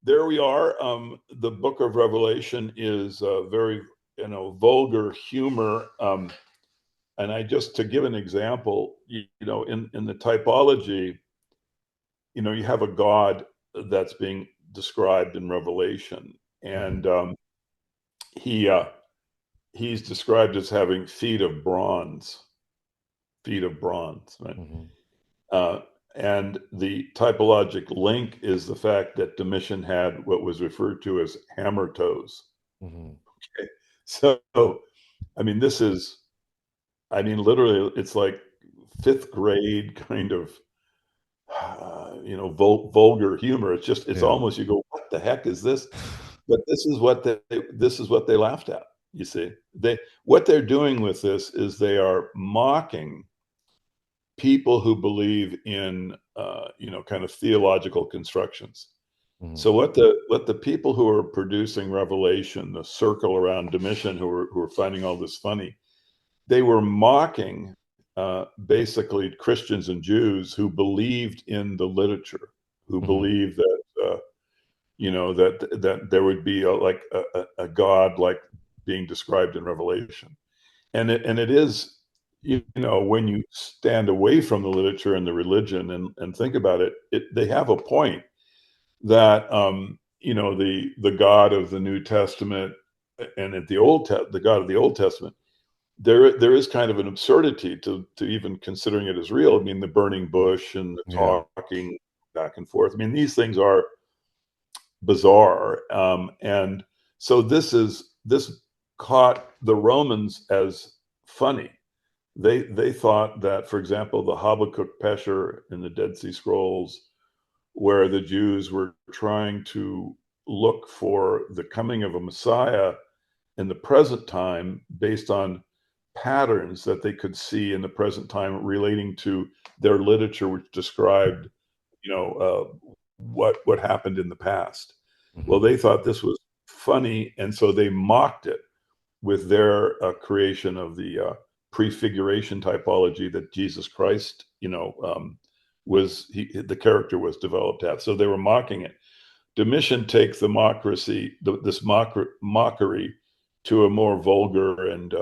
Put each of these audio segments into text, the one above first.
there we are. The Book of Revelation is very, vulgar humor. And I just to give an example, in the typology, you have a God that's being described in Revelation, and Mhm. he he's described as having feet of bronze, right? Mhm. Uh, and the typologic link is the fact that Domitian had what was referred to as hammer toes. Mhm. Okay. So, I mean, literally, it's like fifth grade kind of, vulgar humor. It's Yeah. almost you go, what the heck is this? But this is what they laughed at. You see, what they're doing with this is they are mocking people who believe in kind of theological constructions. Mhm. So what the people who are producing Revelation, the circle around Domitian, who are finding all this funny, they were mocking basically Christians and Jews who believed in the literature, who Mhm. believed that that there would be a God like being described in Revelation, and it is, when you stand away from the literature and the religion and think about it, they have a point that the God of the New Testament and at the God of the Old Testament, there is kind of an absurdity to even considering it as real. I mean, the burning bush and the Yeah. talking back and forth. I mean, these things are bizarre, and so this caught the Romans as funny. They thought that, for example, the Habakkuk Pesher in the Dead Sea Scrolls, where the Jews were trying to look for the coming of a Messiah in the present time based on patterns that they could see in the present time relating to their literature, which described, what happened in the past. Well, Mhm. they thought this was funny, and so they mocked it with their creation of the prefiguration typology that Jesus Christ, the character was developed at. So they were mocking it. Domitian takes this mockery to a more vulgar and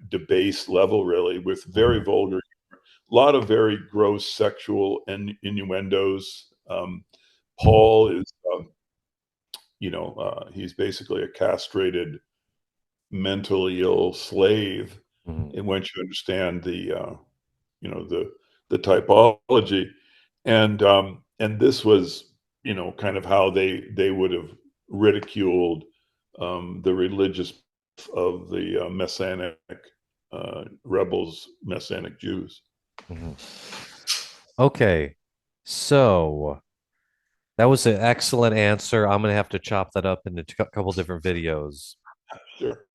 debased level, really, with very Mhm. vulgar, a lot of very gross sexual and innuendos. Paul is, he's basically a castrated, mentally ill slave. Mhm. And once you understand the typology, and this was, kind of how they would have ridiculed the religious of the Messianic rebels, Messianic Jews. Mhm. Okay. So that was an excellent answer. I'm gonna have to chop that up into a couple different videos. Sure.